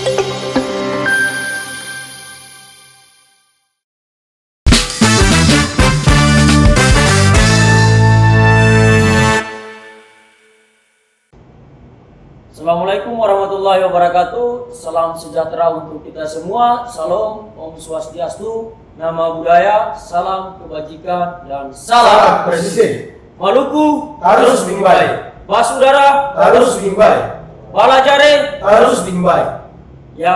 Assalamualaikum warahmatullahi wabarakatuh. Salam sejahtera untuk kita semua. Salam, Om Swastiastu, Nama Budaya, salam kebajikan, dan salam presisi. Maluku Harus dimbai. Basudara Harus dimbai. Balajare. Harus dimbai. Ya,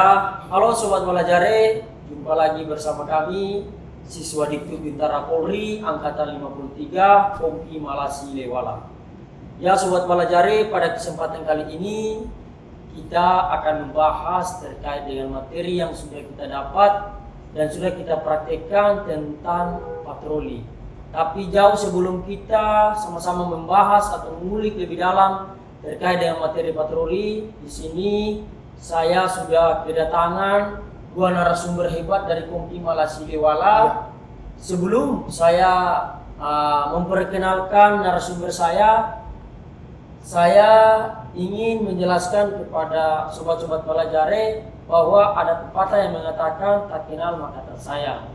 halo Sobat Balajare. Jumpa lagi bersama kami, siswa Dikbud Bintara Polri Angkatan 53, Kompi Malasi Lewala. Ya Sobat Balajare, pada kesempatan kali ini kita akan membahas terkait dengan materi yang sudah kita dapat dan sudah kita praktekkan tentang patroli. Tapi jauh sebelum kita sama-sama membahas atau mengulik lebih dalam terkait dengan materi patroli, di sini saya sudah kedatangan dua narasumber hebat dari Kompi Malasi Lewala. Sebelum saya memperkenalkan narasumber saya ingin menjelaskan kepada sobat-sobat Balajare bahwa ada pepatah yang mengatakan tak kenal maka tak sayang.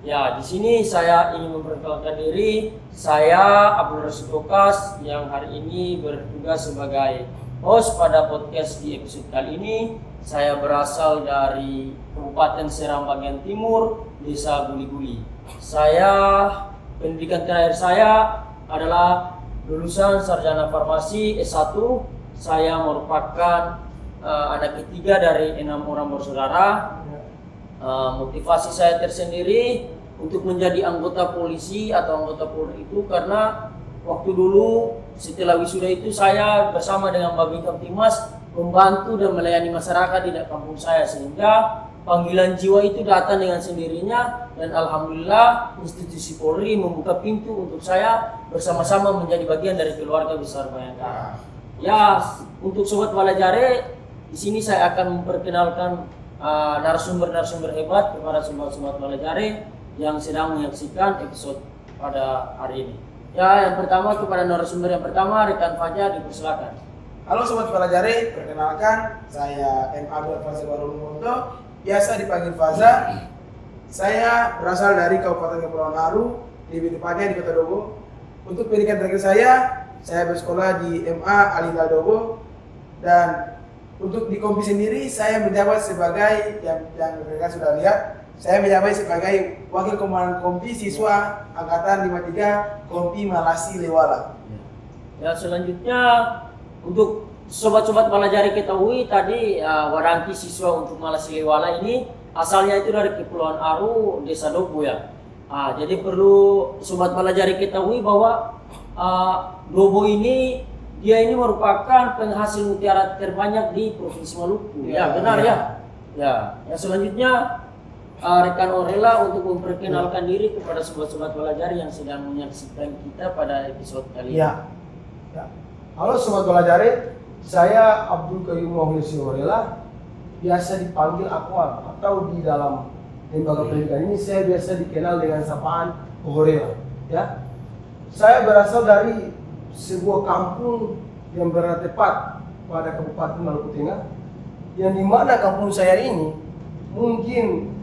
Ya, di sini saya ingin memperkenalkan diri. Saya Abdul Rasid Okas yang hari ini bertugas sebagai host pada podcast di episode kali ini. Saya berasal dari Kabupaten Serang bagian Timur, Desa Guli-Guli. Pendidikan terakhir saya adalah lulusan sarjana farmasi S1. Saya merupakan anak ketiga dari 6 orang bersaudara. Motivasi saya tersendiri untuk menjadi anggota polisi atau anggota Polri itu karena waktu dulu setelah wisuda itu saya bersama dengan Babin Kamtimas membantu dan melayani masyarakat di kampung saya, sehingga panggilan jiwa itu datang dengan sendirinya, dan alhamdulillah institusi Polri membuka pintu untuk saya bersama-sama menjadi bagian dari keluarga besar Bayangkara. Ya, untuk Sobat Balajare, di sini saya akan memperkenalkan narasumber-narasumber hebat kepada sobat-sobat Balajare yang sedang menyaksikan episode pada hari ini. Ya, yang pertama kepada narasumber yang pertama, rekan Fajar, dipersilakan. Halo Sobat Balajare, perkenalkan saya M. Abdul Faza Warunmonto, biasa dipanggil Faza. Saya berasal dari Kabupaten Kepulauan Aru, lebih tepatnya di Kota Dobo. Untuk pendidikan terakhir saya bersekolah di MA Alita Dobo, dan untuk di Kompi sendiri saya menjabat sebagai yang mereka sudah lihat, saya menjabat sebagai Wakil Komandan Kompi Siswa Angkatan 53 Kompi Malasi Lewala. Ya, selanjutnya untuk sobat-sobat Balajare ketahui tadi Waranti siswa untuk Malasi Lewala ini asalnya itu dari Kepulauan Aru, Desa Dobo ya. Jadi perlu sobat Balajare ketahui bahwa Dobo ini merupakan penghasil mutiara terbanyak di Provinsi Maluku. Ya, benar ya. Ya, selanjutnya rekan Orela untuk memperkenalkan diri kepada sobat-sobat Balajare yang sedang menyaksikan kita pada episode kali ini. Ya. Halo Sobat Balajare, saya Abdul Qayyum Maulisi Orela, biasa dipanggil Akwal, atau di dalam lembaga pendidikan ini saya biasa dikenal dengan sapaan Orela. Ya, saya berasal dari sebuah kampung yang berada tepat pada Kabupaten Maluku Tengah, yang dimana kampung saya ini mungkin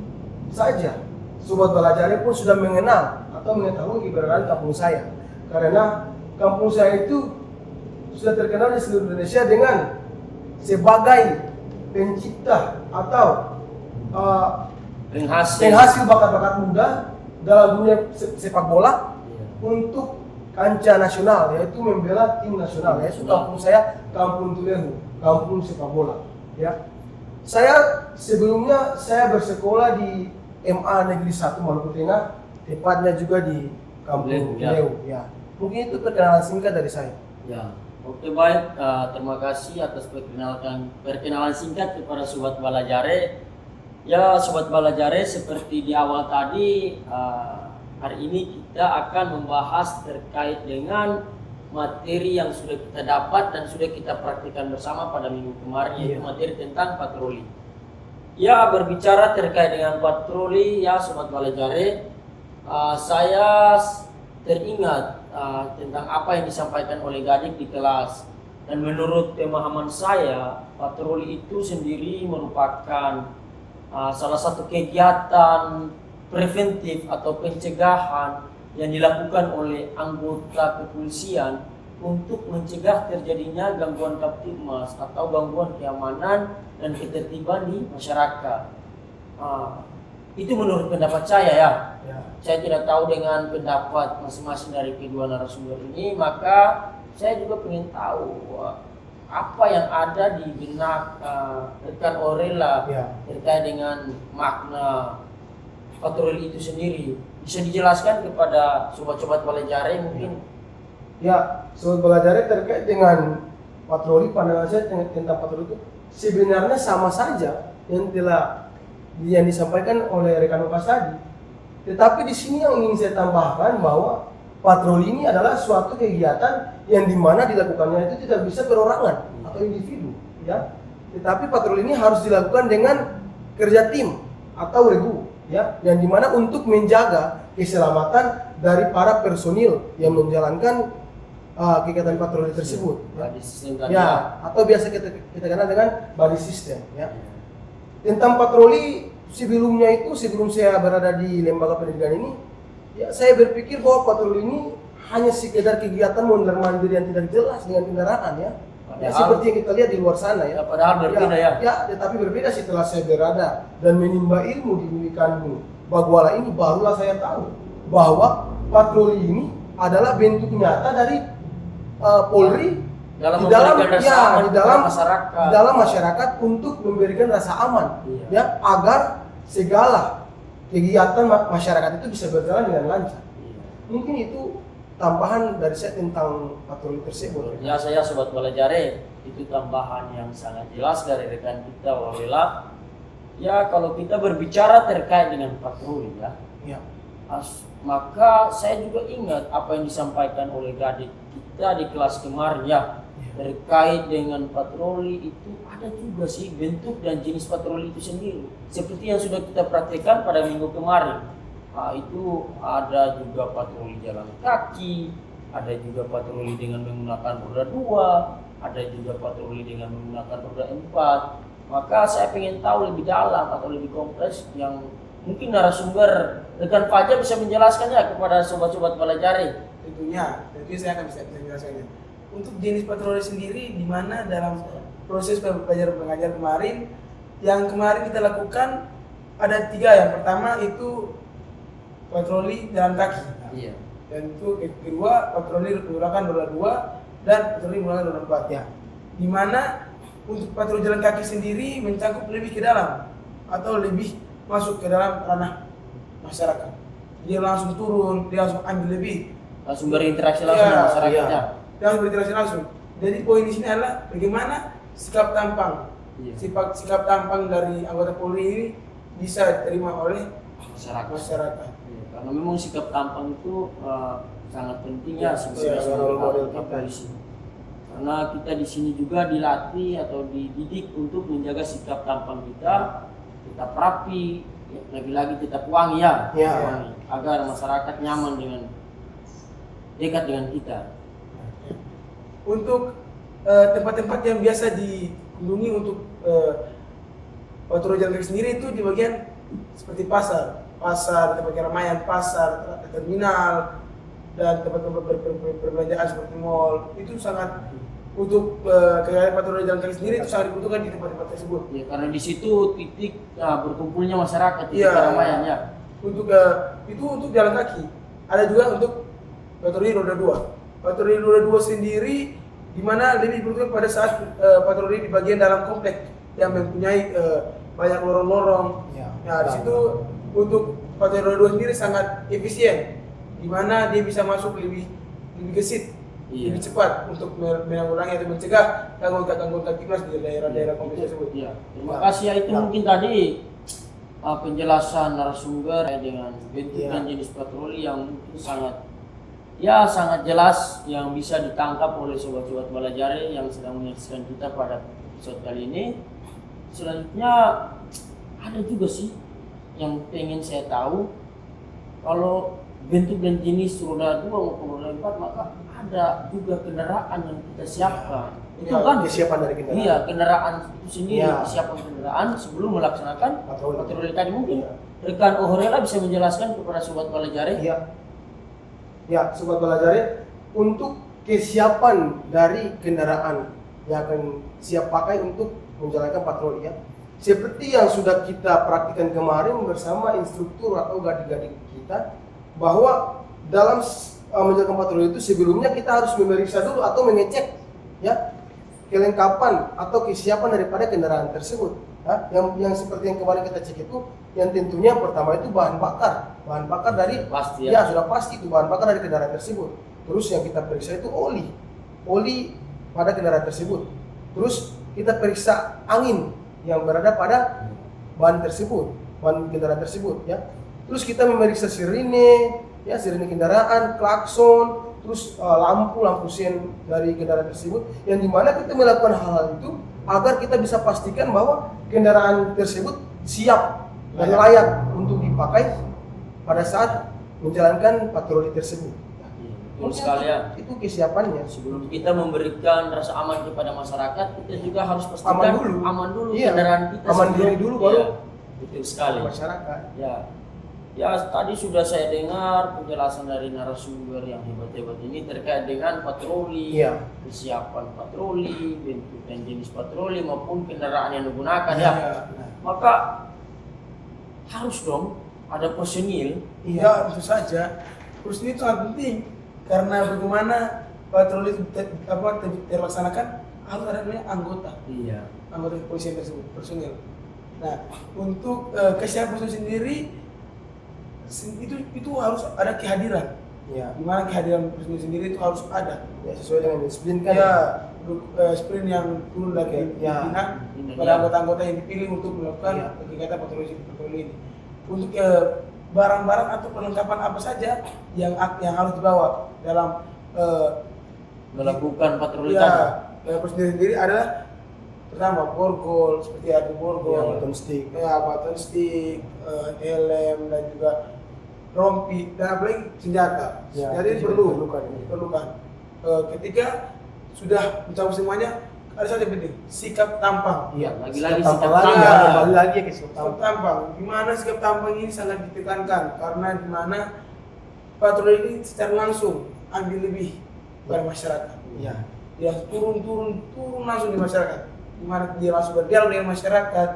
saja Sobat Balajare pun sudah mengenal atau mengetahui keberadaan kampung saya, karena kampung saya itu sudah terkenal di seluruh Indonesia dengan sebagai pencipta atau penghasil bakat-bakat muda dalam dunia sepak bola untuk kancah nasional, yaitu membela tim nasional. Yaitu kampung saya Kampung Tulehu, kampung sepak bola. Ya, sebelumnya saya bersekolah di MA Negeri 1 Maluku Tengah, tepatnya juga di Kampung Tulehu. Ya, mungkin itu perkenalan singkat dari saya. Ya. Oke, baik, terima kasih atas perkenalan singkat kepada Sobat Balajare. Ya, Sobat Balajare, seperti di awal tadi, hari ini kita akan membahas terkait dengan materi yang sudah kita dapat dan sudah kita praktikkan bersama pada minggu kemarin, yaitu materi tentang patroli. Ya, berbicara terkait dengan patroli, ya Sobat Balajare, saya teringat tentang apa yang disampaikan oleh Gadik di kelas Dan menurut pemahaman saya, patroli itu sendiri merupakan salah satu kegiatan preventif atau pencegahan yang dilakukan oleh anggota kepolisian untuk mencegah terjadinya gangguan Kamtibmas atau gangguan keamanan dan ketertiban di masyarakat. Itu menurut pendapat saya ya. Saya tidak tahu dengan pendapat masing-masing dari kedua narasumber ini, maka saya juga ingin tahu apa yang ada di benak rekan Orela terkait dengan makna patroli itu sendiri. Bisa dijelaskan kepada sobat-sobat Balajare mungkin? Ya, sobat Balajare terkait dengan patroli, pandangan saya tentang patroli itu sebenarnya sama saja yang disampaikan oleh rekan Lukas tadi. Tetapi di sini yang ingin saya tambahkan bahwa patroli ini adalah suatu kegiatan yang dimana dilakukannya itu tidak bisa perorangan atau individu, ya. Tetapi patroli ini harus dilakukan dengan kerja tim atau regu, ya, yang dimana untuk menjaga keselamatan dari para personil yang menjalankan kegiatan patroli tersebut. Body system tadi Ya, atau biasa kita kenal dengan body system, ya. Tentang patroli sebelumnya itu, sebelum saya berada di lembaga pendidikan ini, ya saya berpikir bahwa patroli ini hanya sekedar kegiatan mondar-mandir yang tidak jelas dengan kendaraan, ya. Ya, seperti yang kita lihat di luar sana, ya. Padahal berbeda ya. Ya, tetapi berbeda setelah saya berada dan menimba ilmu di Bumi Kandung Baguala ini, barulah saya tahu bahwa patroli ini adalah bentuk nyata dari Polri Dalam di dalam memberikan rasa aman di kepada dalam masyarakat. di dalam masyarakat untuk memberikan rasa aman, Iya. ya, agar segala kegiatan masyarakat itu bisa berjalan dengan lancar. Iya. Mungkin itu tambahan dari saya tentang patroli tersebut. Ya, saya sobat Balajare, itu tambahan yang sangat jelas dari rekan kita Orela. Ya, kalau kita berbicara terkait dengan patroli ya, Ya. maka saya juga ingat apa yang disampaikan oleh Gadit kita di kelas kemarin ya, terkait dengan patroli itu ada juga sih bentuk dan jenis patroli itu sendiri. Seperti yang sudah kita praktekkan pada minggu kemarin. Itu ada juga patroli jalan kaki, ada juga patroli dengan menggunakan roda 2, ada juga patroli dengan menggunakan roda 4. Maka saya ingin tahu lebih dalam atau lebih kompleks yang mungkin narasumber rekan Fajar bisa menjelaskannya kepada sobat-sobat Balajare. Tentunya saya akan bisa menjelaskannya. Untuk jenis patroli sendiri, di mana dalam proses belajar mengajar kemarin, yang kemarin kita lakukan ada 3. Yang pertama itu patroli jalan kaki. Iya. Dan itu kedua patroli menggunakan roda 2 dan patroli menggunakan roda 4. Ya. Di mana untuk patroli jalan kaki sendiri mencakup lebih ke dalam atau lebih masuk ke dalam ranah masyarakat. Dia langsung turun, dia langsung ambil lebih. Langsung berinteraksi langsung dengan masyarakatnya. Dia langsung berinteraksi langsung. Jadi poin di sini adalah bagaimana sikap tampang, sikap tampang dari anggota Polri ini bisa diterima oleh masyarakat. Karena memang sikap tampang itu sangat penting ya sebagai role model anggota kita. polisi. Karena kita di sini juga dilatih atau dididik untuk menjaga sikap tampang kita tetap rapi, lagi-lagi tetap wangi ya, wangi, agar masyarakat nyaman dengan dekat dengan kita. Untuk tempat-tempat yang biasa dikunjungi untuk patroli jalan kaki sendiri itu di bagian seperti pasar, tempat keramaian, pasar, terminal, dan tempat-tempat perbelanjaan seperti mall. Itu sangat untuk kegiatan patroli jalan kaki sendiri itu sangat dibutuhkan di tempat-tempat tersebut. Ya, karena di situ titik berkumpulnya masyarakat, titik keramaian ya. Untuk itu untuk jalan kaki. Ada juga untuk patroli roda 2. Patroli roda 2 sendiri di mana lebih dibutuhkan pada saat patroli di bagian dalam komplek yang mempunyai banyak lorong-lorong. Nah, di situ untuk patroli roda 2 sendiri sangat efisien, di mana dia bisa masuk lebih gesit, lebih cepat untuk menanggulangi atau mencegah gangguan Kamtibmas di daerah-daerah kompleks tersebut. Iya. Terima kasih ya, itu mungkin tadi penjelasan narasumber dengan bentuk dan jenis patroli yang mungkin sangat jelas yang bisa ditangkap oleh sobat-sobat Balajare yang sedang menyaksikan kita pada episode kali ini. Selanjutnya ada juga sih yang pengen saya tahu, kalau bentuk dan jenis roda 2 maupun roda 4, maka ada juga kendaraan yang kita siapkan Itu kan kesiapan dari kendaraan. Iya, kendaraan itu sendiri, Iya. kesiapan kendaraan sebelum melaksanakan Patroli. patroli tadi. Mungkin Iya. rekan Ohorela bisa menjelaskan kepada Sobat Balajare. Iya. Ya, Sobat Balajare, untuk kesiapan dari kendaraan yang akan siap pakai untuk menjalankan patroli ya. Seperti yang sudah kita praktikkan kemarin bersama instruktur atau gading-gading kita, bahwa dalam menjalankan patroli itu sebelumnya kita harus memeriksa dulu atau mengecek ya kelengkapan atau kesiapan daripada kendaraan tersebut. Ya, yang seperti yang kemarin kita cek itu, yang tentunya pertama itu bahan bakar dari Pasti ya sudah pasti itu bahan bakar dari kendaraan tersebut. Terus yang kita periksa itu oli pada kendaraan tersebut. Terus kita periksa angin yang berada pada ban tersebut, ban kendaraan tersebut ya. Terus kita memeriksa sirine kendaraan, klakson, terus lampu sen dari kendaraan tersebut, yang dimana kita melakukan hal-hal itu agar kita bisa pastikan bahwa kendaraan tersebut siap dan layak untuk dipakai pada saat menjalankan patroli tersebut. Betul sekali ya. Itu kesiapannya. Sebelum kita memberikan rasa aman kepada masyarakat, kita juga harus pastikan aman dulu Iya. kendaraan kita. Aman sebelum- diri dulu baru Iya. Betul sekali. masyarakat. Ya, tadi sudah saya dengar penjelasan dari narasumber yang hebat-hebat ini terkait dengan patroli, Iya. kesiapan patroli, bentuk dan jenis patroli maupun kendaraan yang digunakan Iya. ya. Maka harus dong ada personil. Iya, tentu saja. Terus ini sangat penting karena bagaimana patroli terlaksanakan harus ada namanya anggota kepolisian tersebut, personil. Nah, untuk kesiapan personil sendiri itu harus ada kehadiran. Iya. Di mana kehadiran personil sendiri itu harus ada. Ya, sesuai dengan disiplin kan. Ya, sprint yang turun dari Ya. pimpinan pada anggota-anggota yang dipilih untuk melakukan kegiatan patroli ini. Untuk barang-barang atau perlengkapan apa saja yang harus dibawa dalam Melakukan patroli ya, tadi. personil sendiri adalah pertama borgol, seperti ada borgol, button stick, helm dan juga rompi dan apalagi senjata. Ya, Jadi itu diperlukan. Ketika sudah mencakup semuanya, ada satu yang penting, sikap tampang. Iya, Lagi-lagi sikap sikap tampang lagi, tampang. kembali lagi ke sikap Sikap tampang. tampang, gimana sikap tampang ini sangat ditekankan karena gimana patroli ini secara langsung ambil lebih pada masyarakat. Iya. Dia turun langsung di masyarakat. Gimana dia langsung berdialog dengan masyarakat,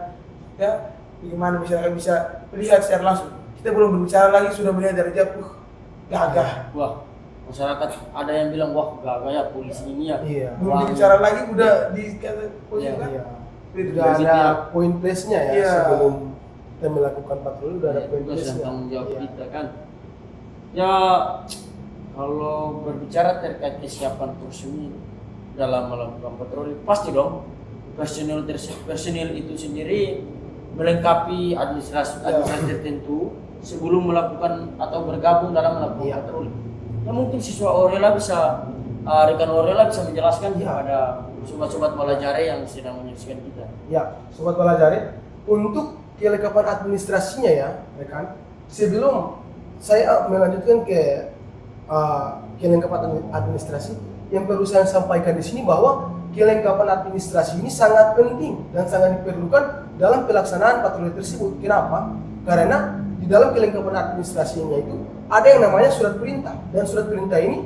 ya, bagaimana masyarakat bisa melihat secara langsung. Kita belum berbicara lagi sudah melihat dari jauh, gagah. Wah, masyarakat ada yang bilang wah gagah ya polisi ini ya. Iya. Belum Wah, berbicara lagi udah dikata polisi Iya, kan? Iya. Itu Udah Begitu ada ya. poin place-nya ya Iya. sebelum kita melakukan patroli udah ada poin Itu place-nya. sudah tanggung jawab Iya. kita kan. Ya, kalau berbicara terkait kesiapan personil dalam melakukan patroli, pasti dong personil itu sendiri melengkapi administrasi tertentu sebelum melakukan atau bergabung dalam melakukan Iya. patroli. Ya mungkin siswa Orela bisa rekan Orela bisa menjelaskan Iya. kepada sobat-sobat Balajare yang sedang menyaksikan kita. Ya, Sobat Balajare, untuk kelengkapan administrasinya ya, rekan, sebelum saya melanjutkan ke kelengkapan administrasi, yang perlu saya sampaikan di sini bahwa kelengkapan administrasi ini sangat penting dan sangat diperlukan dalam pelaksanaan patroli tersebut. Kenapa? Karena di dalam kelengkapan administrasinya itu ada yang namanya surat perintah, dan surat perintah ini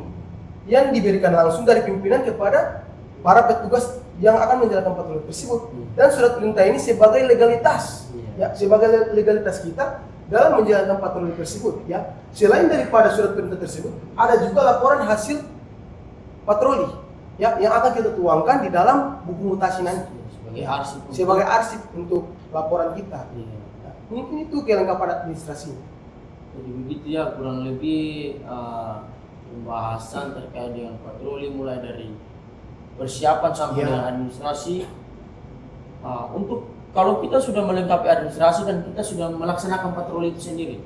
yang diberikan langsung dari pimpinan kepada para petugas yang akan menjalankan patroli tersebut. Dan surat perintah ini sebagai legalitas, ya, sebagai legalitas kita dalam menjalankan patroli tersebut. Ya, selain daripada surat perintah tersebut, ada juga laporan hasil patroli, ya, yang akan kita tuangkan di dalam buku mutasi nanti Sebagai arsip. sebagai arsip untuk laporan kita. Iya. Ya, mungkin itu kelengkapan administrasi. Jadi begitu ya kurang lebih pembahasan terkait dengan patroli mulai dari persiapan sampai Iya. dengan administrasi. Untuk kalau kita sudah melengkapi administrasi dan kita sudah melaksanakan patroli itu sendiri,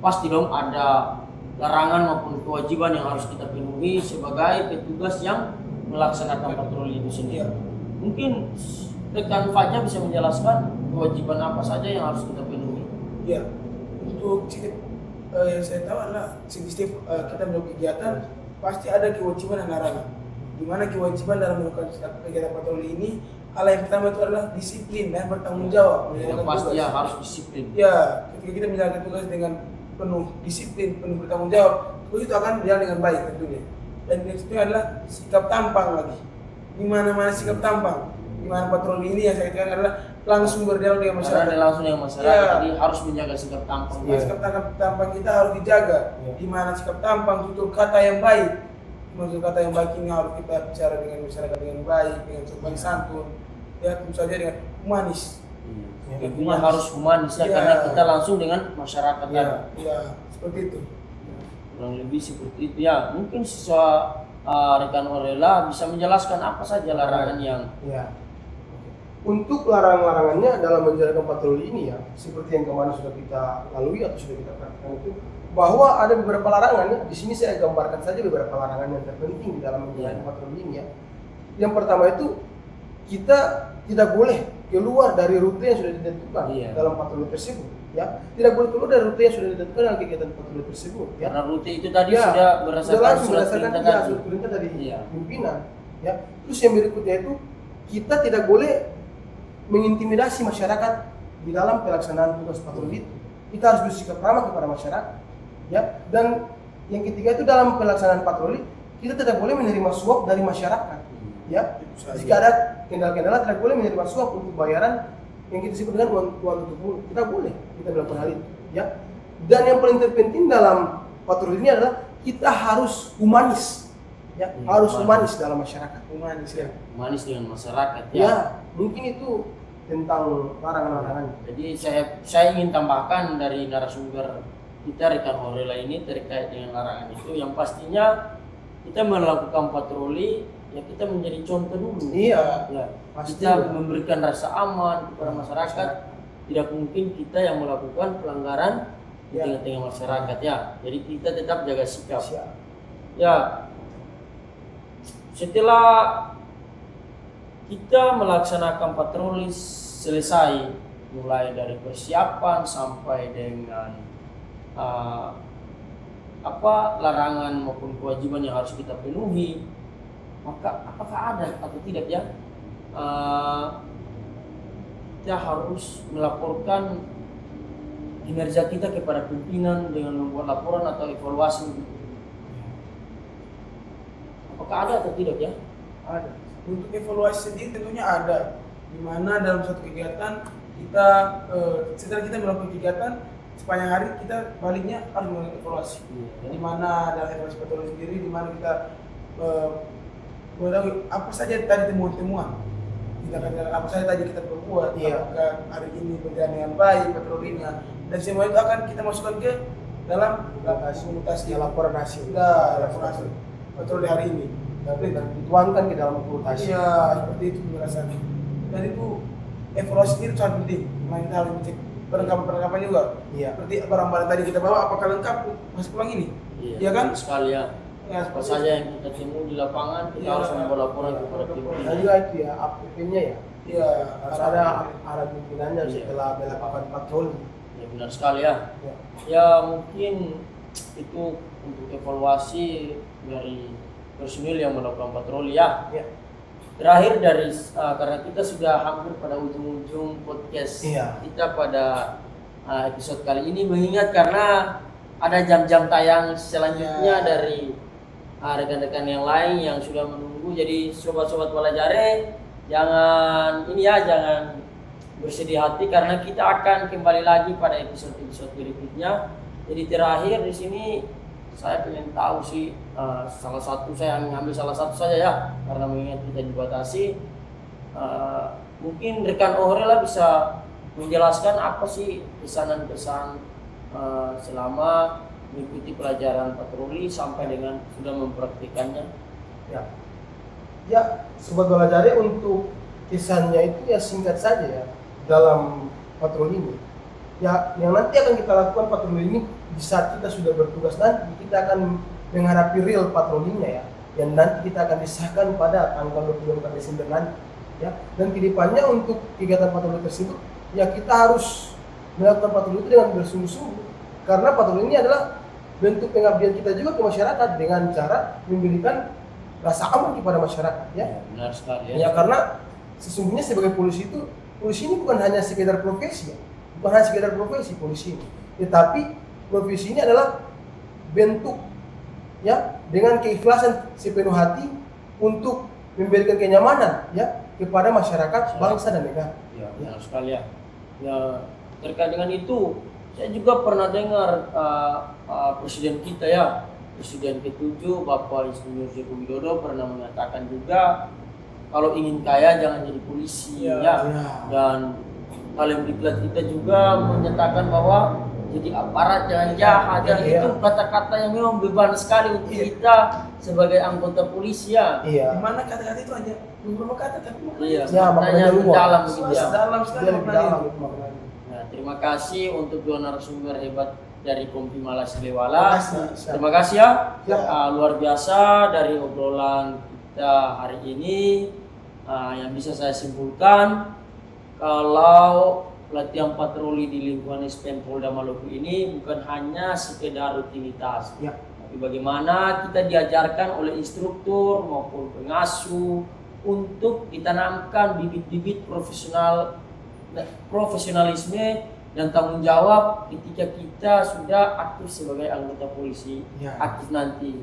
pasti dong ada larangan maupun kewajiban yang harus kita penuhi sebagai petugas yang melaksanakan patroli itu sendiri. Mungkin rekan Fajar bisa menjelaskan kewajiban apa saja yang harus kita penuhi. Ya, untuk yang saya tahu adalah setiap kita melakukan kegiatan pasti ada kewajiban dan larangan. Di mana kewajiban dalam melakukan kegiatan patroli ini, hal yang pertama itu adalah disiplin dan bertanggung jawab Yang menjalankan pasti tugas. ya harus disiplin. Ya, ketika kita menjalankan tugas dengan penuh disiplin, penuh bertanggung jawab, tugas itu akan berjalan dengan baik tentunya. Dan yang kedua adalah sikap tampang lagi. Di mana-mana sikap tampang. Di mana patroli ini yang saya katakan adalah langsung berdialog dengan Karena masyarakat. dia langsung dengan masyarakat, Ya. jadi harus menjaga sikap tampang. Ya, sikap tampang kita harus dijaga. Iya. Di mana sikap tampang, tutur kata yang baik. Maksud kata yang baik ini harus kita bicara dengan masyarakat dengan baik, dengan sopan santun, ya tentu saja dengan humanis. Iya. Tentunya harus humanis ya, Ya. karena kita langsung dengan masyarakat Iya. tadi. Ya, seperti itu. Kurang lebih seperti itu ya. Mungkin siswa rekan Orela bisa menjelaskan apa saja larangan yang Ya. Untuk larangan-larangannya dalam menjalankan patroli ini ya, seperti yang kemarin sudah kita lalui atau sudah kita praktikkan itu, bahwa ada beberapa larangan ya. Di sini saya gambarkan saja beberapa larangan yang terpenting di dalam menjalankan patroli ini ya. Yang pertama itu, kita tidak boleh keluar dari rute yang sudah ditentukan Iya. dalam patroli tersebut ya. Tidak boleh keluar dari rute yang sudah ditentukan dalam kegiatan patroli tersebut ya. karena rute itu tadi Ya, sudah berdasarkan langsung surat berdasarkan perintah ya, tadi. surat perintah dari Iya. pimpinan ya. Terus yang berikutnya itu, kita tidak boleh mengintimidasi masyarakat di dalam pelaksanaan tugas patroli itu. Kita harus bersikap ramah kepada masyarakat ya. Dan yang ketiga itu, dalam pelaksanaan patroli kita tidak boleh menerima suap dari masyarakat ya. Jika ada kendala-kendala, tidak boleh menerima suap untuk bayaran yang kita sebut dengan uang tutup mulut. Kita boleh kita melakukan hal itu ya. Dan yang paling terpenting dalam patroli ini adalah kita harus humanis ya, harus humanis dalam masyarakat. Humanis ya. Manis dengan masyarakat ya. Ya, mungkin itu tentang larangan-larangan. Jadi saya ingin tambahkan dari narasumber kita rekan Orela ini terkait dengan larangan itu, yang pastinya kita melakukan patroli ya, kita menjadi contoh dulu. Iya, Ya, pasti. kita memberikan rasa aman kepada masyarakat. Tidak mungkin kita yang melakukan pelanggaran di Ya. tengah-tengah masyarakat ya. Jadi kita tetap jaga sikap. Siap. Ya, setelah kita melaksanakan patroli selesai, mulai dari persiapan sampai dengan larangan maupun kewajiban yang harus kita penuhi, maka apakah ada atau tidak ya, kita harus melaporkan kinerja kita kepada pimpinan dengan membuat laporan atau evaluasi. Apakah ada atau tidak ya? Ada. Untuk evaluasi sendiri tentunya ada. Di mana dalam suatu kegiatan kita setelah kita melakukan kegiatan sepanjang hari, kita baliknya harus melakukan evaluasi. Di mana dalam evaluasi patroli sendiri, di mana kita mengetahui apa saja tadi temuan-temuan. Kita katakan apa saja tadi kita perbuat, Iya. apakah hari ini berjalan dengan baik patrolinya, dan semua itu akan kita masukkan ke dalam mutasi laporan hasil. laporan hasil patroli hari ini. Dan dituangkan ke dalam komutasi. Iya, seperti itu penjelasannya. Dan itu evaluasi sendiri sangat penting. Memang kita harus cek perlengkapan juga. Iya. Seperti barang-barang tadi kita bawa, apakah lengkap masih pulang ini? Iya kan? betul sekali ya. Ya, Apa seperti saja yang kita temui di lapangan, kita Iya. harus membuat laporan kepada Dan pimpinan. juga itu ya, APP-nya ya. Iya, Harus ada arahan pimpinannya Iya. setelah melakukan patroli. Ya benar sekali ya. Ya. Ya mungkin itu untuk evaluasi dari personil yang melakukan patroli ya. Ya. Terakhir dari karena kita sudah hampir pada ujung-ujung podcast Iya. kita pada episode kali ini, mengingat karena ada jam-jam tayang selanjutnya Iya. dari rekan-rekan yang lain yang sudah menunggu. Jadi sobat-sobat Bola Jare, jangan bersedih hati karena kita akan kembali lagi pada episode-episode berikutnya. Jadi terakhir di sini saya pengen tahu sih, salah satu saya mengambil salah satu saja ya, karena mengingat kita dibatasi. Mungkin rekan Orela bisa menjelaskan apa sih kesan-kesan selama mengikuti pelajaran patroli sampai dengan sudah mempraktikannya. Ya. Ya, Sobat Bola Jare, untuk kesannya itu ya singkat saja ya dalam patroli ini. Ya, yang nanti akan kita lakukan patroli ini di saat kita sudah bertugas nanti, kita akan menghadapi real patrolinya ya. Yang nanti kita akan disahkan pada tanggal 24 Desember nanti. Ya, dan kedepannya untuk kegiatan patroli tersebut, ya kita harus melakukan patroli itu dengan bersungguh-sungguh. Karena patroli ini adalah bentuk pengabdian kita juga ke masyarakat dengan cara memberikan rasa aman kepada masyarakat ya. Benar sekali Ya karena sesungguhnya sebagai polisi ini bukan hanya sekedar profesi ya. Bukan hanya sekedar profesi polisi ini. Tetapi profesi ini adalah bentuk ya dengan keikhlasan sepenuh hati untuk memberikan kenyamanan ya kepada masyarakat, bangsa dan negara. Ya, benar sekali ya. Ya, terkait dengan itu, saya juga pernah dengar presiden kita ya, Presiden ke-7 Bapak Insinyur Joko Widodo pernah menyatakan juga kalau ingin kaya jangan jadi polisi ya. Dan paling diklat kita juga menyatakan bahwa jadi aparat jangan jahat. Dan itu kata-kata yang memang beban sekali untuk kita sebagai anggota polisi ya. Iya. Dimana kata-kata itu hanya beberapa kata tapi Iya, Ya, maknanya maknanya luas. dalam gitu ya. dalam sekali Dia lebih dalam maknanya. maknanya. Nah, terima kasih untuk dua narasumber hebat dari Kompi Malas Lewala. Terima Terima kasih ya. Ya. Luar biasa dari obrolan kita hari ini. Yang bisa saya simpulkan, kalau latihan patroli di lingkungan SPM Polda Maluku ini bukan hanya sekedar rutinitas, Ya. tapi bagaimana kita diajarkan oleh instruktur maupun pengasuh untuk ditanamkan bibit-bibit profesionalisme dan tanggung jawab ketika kita sudah aktif sebagai anggota polisi. Ya. Aktif nanti.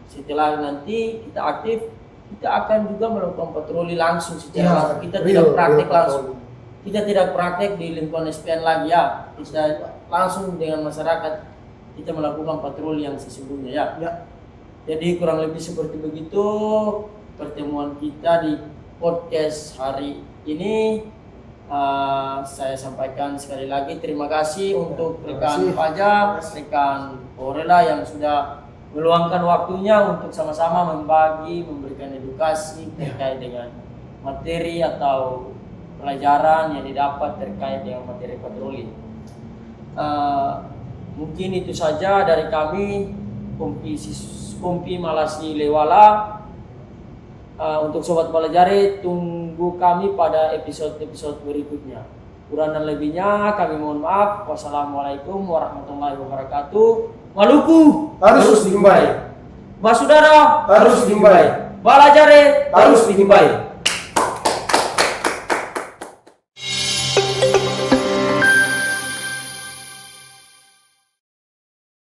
Setelah nanti kita aktif, kita akan juga melakukan patroli langsung secara langsung. Kita tidak praktek langsung. Kita tidak praktek di lingkungan SPN lagi ya. Kita langsung dengan masyarakat kita melakukan patroli yang sesungguhnya ya. Ya. Jadi kurang lebih seperti begitu pertemuan kita di podcast hari ini. Saya sampaikan sekali lagi terima kasih untuk rekan Fajar, rekan Orela yang sudah meluangkan waktunya untuk sama-sama memberikan edukasi terkait dengan materi atau pelajaran yang didapat terkait dengan materi patroli. Mungkin itu saja dari kami Kompi Malasi Lewala. Untuk Sobat Balajari, tunggu kami pada episode-episode berikutnya. Kurang dan lebihnya kami mohon maaf. Wassalamualaikum warahmatullahi wabarakatuh. Maluku Harus dikembali. Basudara Harus dikembali. Balajari harus dikembali.